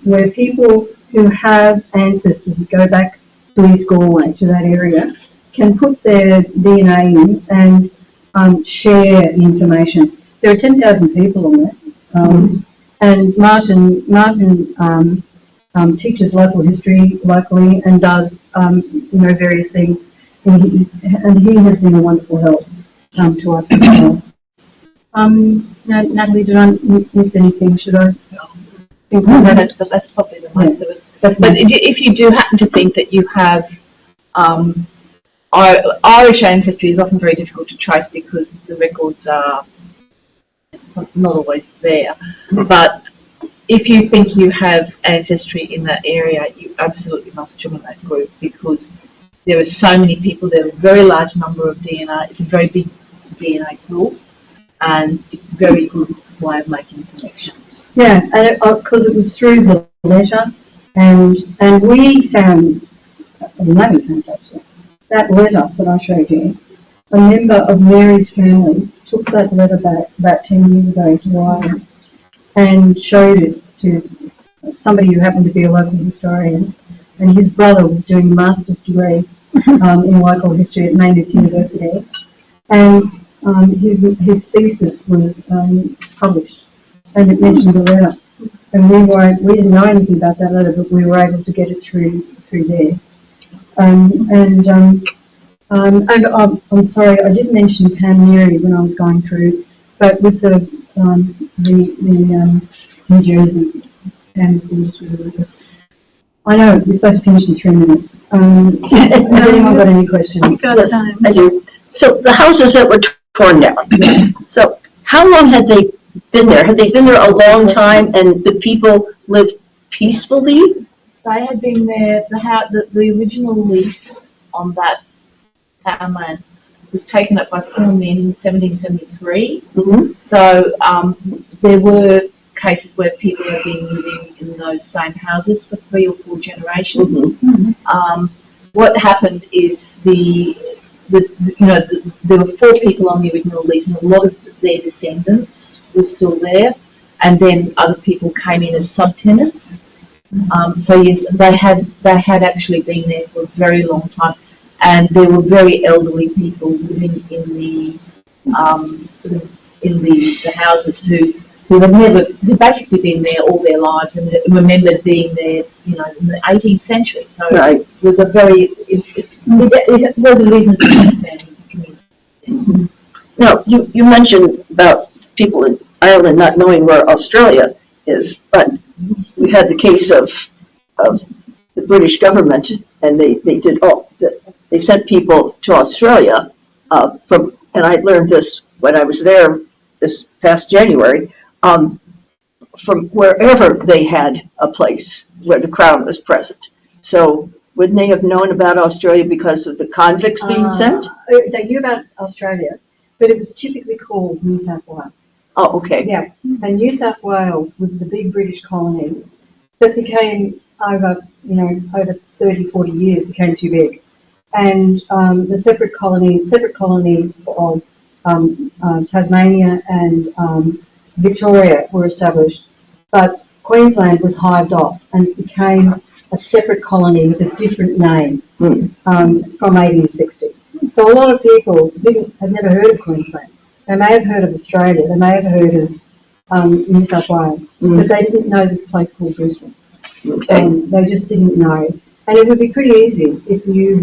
where people who have ancestors that go back to East Galway, to that area, can put their DNA in and share the information. There are 10,000 people on that, and Martin teaches local history locally and does various things, and he has been a wonderful help to us as well. Natalie, did I miss anything? Should I? That's probably the most of it. But if you do happen to think that you have Irish ancestry, is often very difficult to trace because the records are not always there. But if you think you have ancestry in that area, you absolutely must join that group because there are so many people. There are a very large number of DNA. It's a very big DNA pool, and it's a very good way of making connections. Yeah, and because it was through the letter, and we found, actually, that letter that I showed you. A member of Mary's family took that letter back about 10 years ago to Ireland and showed it to somebody who happened to be a local historian, and his brother was doing a master's degree in local history at Maynooth University, and his thesis was published, and it mentioned the letter, and we didn't know anything about that letter, but we were able to get it through there. I'm sorry, I did mention Panmure when I was going through, but with the New Jersey Pam school just really good. I know we're supposed to finish in 3 minutes. Has anyone got any questions? Yes, I do. So the houses that were torn down. So how long had they been there? Had they been there a long time, and the people lived peacefully? They had been there. The original lease on that townland was taken up by 4 men in 1773. Mm-hmm. So there were cases where people have been living in those same houses for 3 or 4 generations. Mm-hmm. What happened is there were 4 people on the original lease, and a lot of their descendants were still there, and then other people came in as subtenants. So yes, they had actually been there for a very long time, and there were very elderly people living in the houses who had basically been there all their lives and remembered being there, in the 18th century. So Right. it was it was a reasonable understanding community. Yes. Now, you mentioned about people in Ireland not knowing where Australia is, but we had the case of the British government, and they sent people to Australia and I learned this when I was there this past January, from wherever they had a place where the Crown was present. So wouldn't they have known about Australia because of the convicts being sent? They knew about Australia, but it was typically called New South Wales. Oh, okay. Yeah, and New South Wales was the big British colony that became over 30, 40 years became too big. And the separate colonies of Tasmania and Victoria were established, but Queensland was hived off and it became a separate colony with a different name from 1860. So a lot of people had never heard of Queensland. They may have heard of Australia, they may have heard of New South Wales, but they didn't know this place called Brisbane. Okay. They just didn't know. And it would be pretty easy if you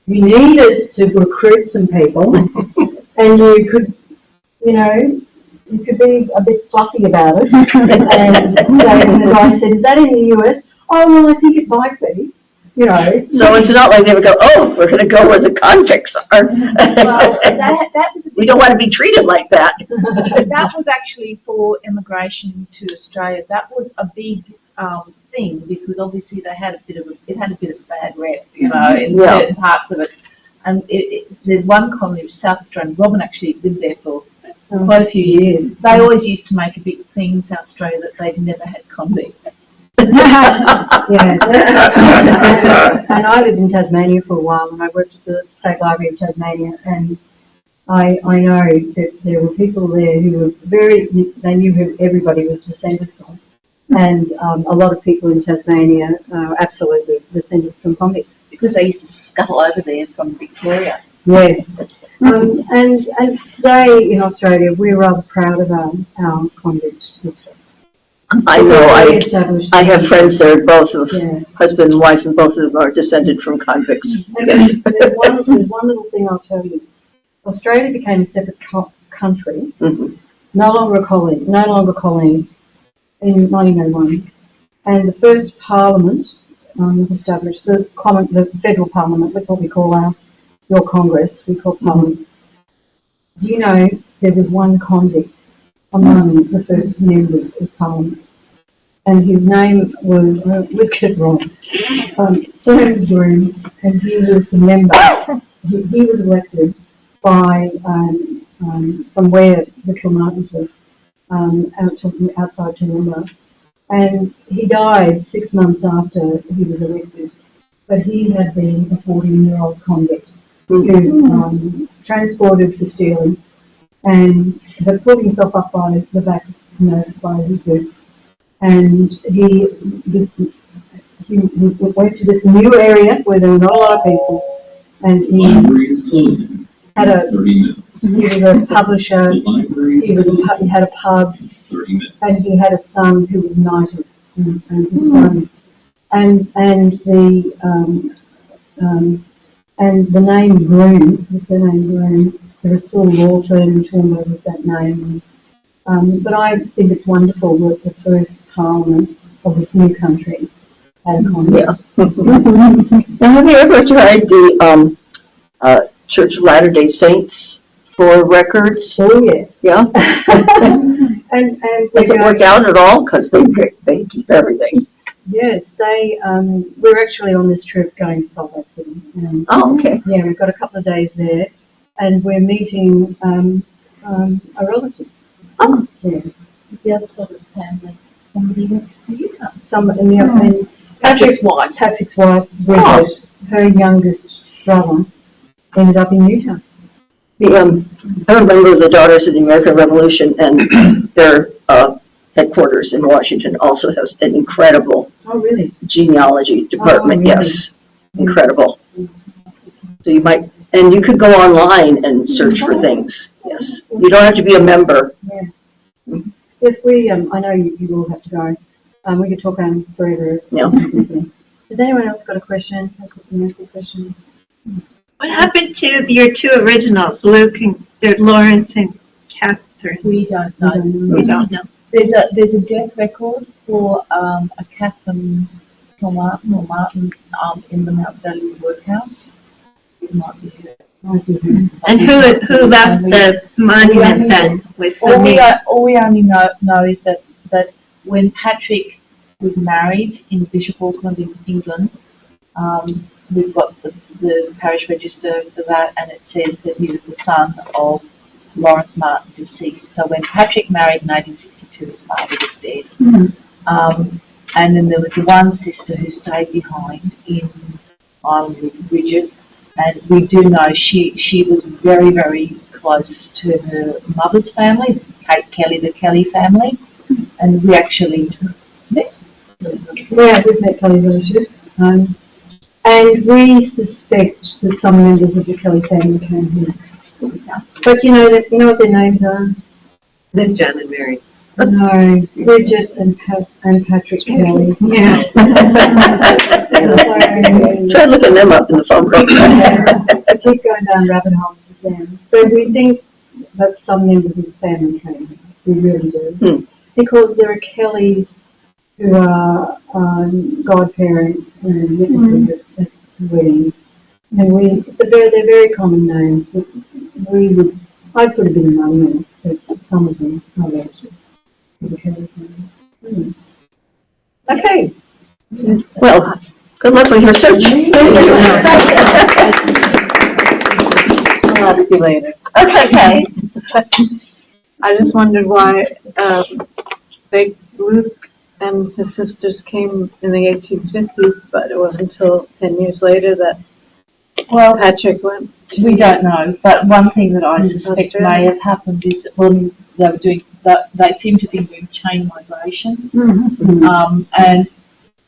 needed to recruit some people and you could, you could be a bit fluffy about it and say, the guy said, is that in the US? Oh, well, I think it might be, So it's not like they would go, oh, we're going to go where the convicts are. Well, that was a We don't want to be treated like that. that was actually for immigration to Australia. That was a big thing because obviously it had a bit of a bad rep, in certain parts of it. And there's one colony, South Australia. Robyn actually lived there for quite a few years. They always used to make a big thing in South Australia that they'd never had convicts. Yes. And I lived in Tasmania for a while, and I worked at the State Library of Tasmania, and I know that there were people there who were they knew who everybody was descended from. And a lot of people in Tasmania are absolutely descended from convicts. Because they used to scuttle over there from Victoria. Yes. And today in Australia, we're rather proud of our convict history. I know, I have friends there, both of husband and wife, and both of them are descended from convicts. And Yes. there's one little thing I'll tell you. Australia became a separate country, no longer colonies, in 1901. And the first parliament was established, the federal parliament, that's what we call your Congress, we call parliament. Do you know there was one convict among the first members of parliament? And his name was, let's get it wrong, surname was Groom, and he was the member, he was elected by, from where the Kilmartins were, outside Toowoomba. And he died 6 months after he was elected. But he had been a 14-year-old convict who transported for stealing and had pulled himself up by the back, by his boots. And he went to this new area where there were not a lot of people. And he had he was a publisher, he had a pub, and he had a son who was knighted, and his son, and the name Groom, the surname Groom, there is still law firm in Toowoomba with that name. But I think it's wonderful that the first parliament of this new country had a convent. Now, have you ever tried the Church of Latter-day Saints for records? Oh yes. Yeah. And Does it work out at all? Because they keep everything. Yes, we're actually on this trip going to Salt Lake City. Oh, okay. Yeah, we've got a couple of days there, and we're meeting a relative. Oh. Yeah. The other side of the family, somebody went to Utah. And Patrick's wife, Bridget, her youngest brother, ended up in Utah. I remember the Daughters of the American Revolution, and their headquarters in Washington also has an incredible genealogy department. really? Yes, incredible. So you might, and you could go online and search for things. Yes, you don't have to be a member. Yeah. Yes, I know you will have to go. We could talk on forever. Yeah. Has anyone else got a question? A question? What happened to your two originals, Lawrence and Catherine? We don't know. We don't know. There's a death record for a Catherine Kilmartin or Martin in the Mount Valley workhouse. It might be her. And who left the monument then with the name? All we only know is that when Patrick was married in Bishop Auckland in England, we've got the parish register for that, and it says that he was the son of Lawrence Martin, deceased. So when Patrick married in 1862, his father was dead. Mm-hmm. And then there was the one sister who stayed behind in Ireland with Bridget, and we do know she was very, very close to her mother's family, Kate Kelly, the Kelly family, and we actually met. Yeah, we've met Kelly relatives. And we suspect that some members of the Kelly family came here. But you know what their names are? Then John and Mary. No, Bridget and Patrick Kelly. Yeah. Try looking them up in the phone book. I keep going down rabbit holes with them. But we think that some members of the family came here. We really do. Because there are Kellys who are godparents and witnesses at weddings. And they're very common names, but I'd put a bit of money on it, but some of them are relatives to the Kelly family. Okay. Well, good luck with your search. I'll ask you later. That's okay. I just wondered why Luke and his sisters came in the 1850s, but it wasn't until 10 years later that Well, Patrick went. we don't know, but one thing that I suspect Australia. may have happened is that when they were doing that, they seem to be doing chain migration, and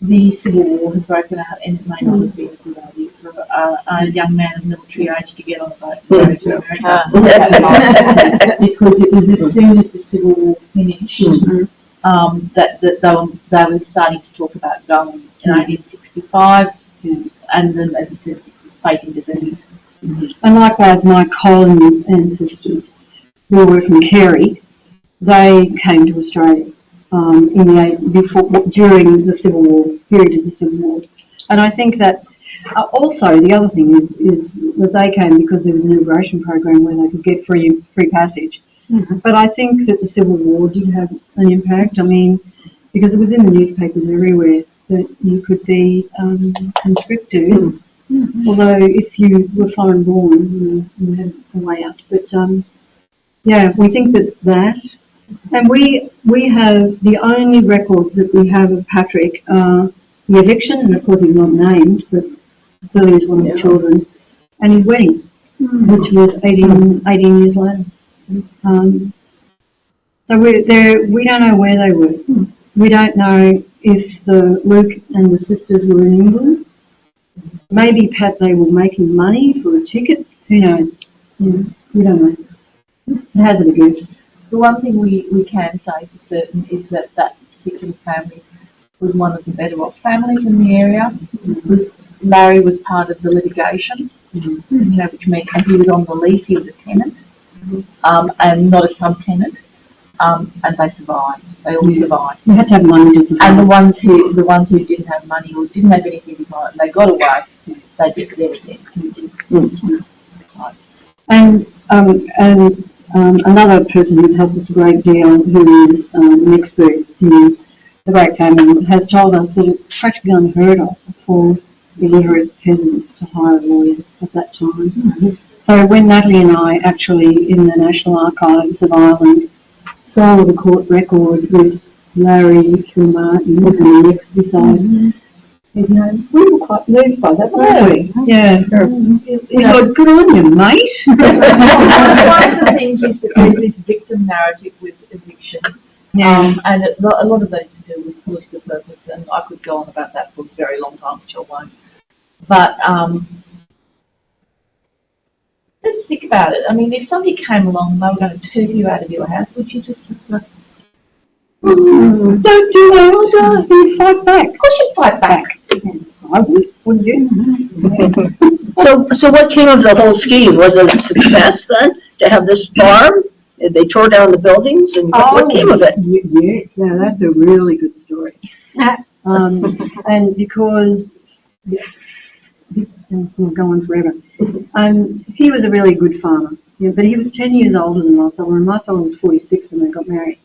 the Civil War had broken out, and it may not have been a good idea for a young man of military age to get on a boat and go to America. Because it was as soon as the Civil War finished that they were starting to talk about going in 1865, and then, as I said, fighting descendants. And likewise, my Collins ancestors, who were from Kerry, they came to Australia during the Civil War, period of the Civil War. And I think that also the other thing is that they came because there was an immigration program where they could get free passage. But I think that the Civil War did have an impact. I mean, because it was in the newspapers everywhere that you could be conscripted. Although if you were foreign born, you had a way out. But yeah, we think that, and we have the only records that we have of Patrick are the eviction, and of course he's not named, but clearly he's one of the children, and his wedding, which was 18 years later. So we don't know where they were. We don't know if Luke and the sisters were in England. Maybe, Pat, they were making money for a ticket. Who knows? We don't know. It hasn't a guess. The one thing we can say for certain is that particular family was one of the better off families in the area. Larry was part of the litigation, which meant and he was on the lease, he was a tenant, and not a subtenant, and they survived. They all survived. You had to have money to survive. And the ones who didn't have money or didn't have anything behind, they got away. They did everything. And another person who's helped us a great deal, who is an expert in the Great Famine, has told us that it's practically unheard of for illiterate peasants to hire a lawyer at that time. So when Natalie and I actually, in the National Archives of Ireland, saw the court record with Larry Kilmartin and the ex beside his name, we were quite moved by that, weren't we? Yeah. We thought, good on you, mate. One of the things is that there's this victim narrative with evictions, and a lot of those to do with political purpose, and I could go on about that for a very long time, which I won't. But let's think about it. I mean, if somebody came along and they were going to turf you out of your house, would you just don't do that, you fight back. Of course you'd fight back. I would, wouldn't you? So what came of the whole scheme? Was it a success then to have this farm? They tore down the buildings, and what came of it? Yes, now that's a really good story. And because we'll go on forever. He was a really good farmer, but he was 10 years older than Marcella, and Marcella was 46 when they got married.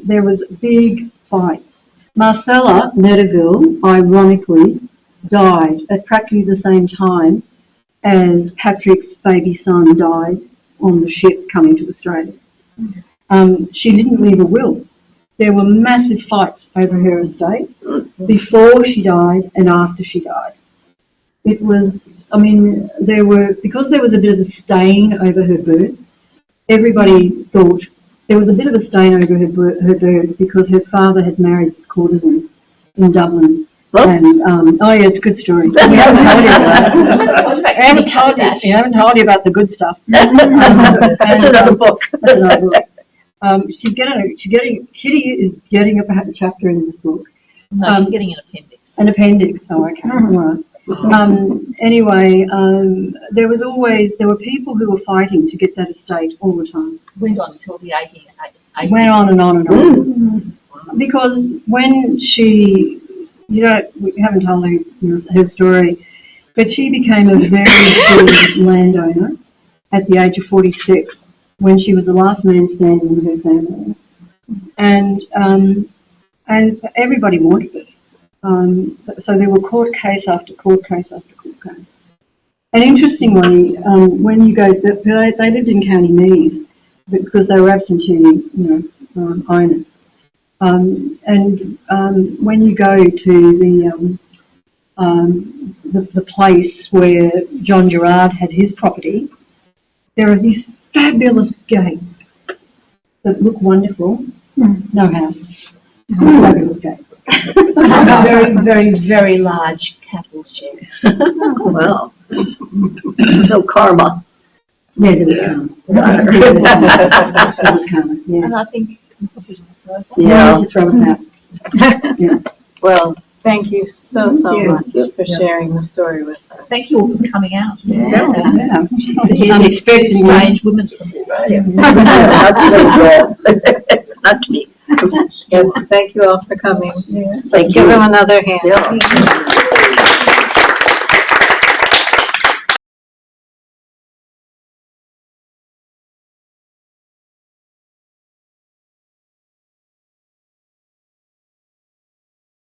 There was big fights. Marcella Netterville, ironically, died at practically the same time as Patrick's baby son died on the ship coming to Australia. She didn't leave a will. There were massive fights over her estate before she died and after she died. It was, because there was a bit of a stain over her birth, everybody thought there was a bit of a stain over her birth because her father had married this courtesan in Dublin. Oh. And, oh yeah, it's a good story. We haven't told you about it. I haven't told you about the good stuff. That's another book. That's another book. Kitty is getting a chapter in this book. No, she's getting an appendix. An appendix, oh okay, all right. Anyway, there were people who were fighting to get that estate all the time. Went on until the 1880s. Went on and on and on. Because when she, we haven't told her story, but she became a very good landowner at the age of 46 when she was the last man standing in her family. And everybody wanted it. So there were court case after court case after court case. And interestingly, when you go, they lived in County Meath because they were absentee, owners. And when you go to the place where John Gerard had his property, there are these fabulous gates that look wonderful. No house. Fabulous gates. Very, very, very large cattle sheds. Wow. So karma. Yeah, there was karma. There was karma, yeah. And I think Yeah, to throw us out. Yeah. Well, thank you so you. much for sharing the story with us. thank you all for coming out. Yeah. To hear the Unexpected. strange women from Australia. Not me. Yes, thank you all for coming. Thank Give you. them another hand. Yeah.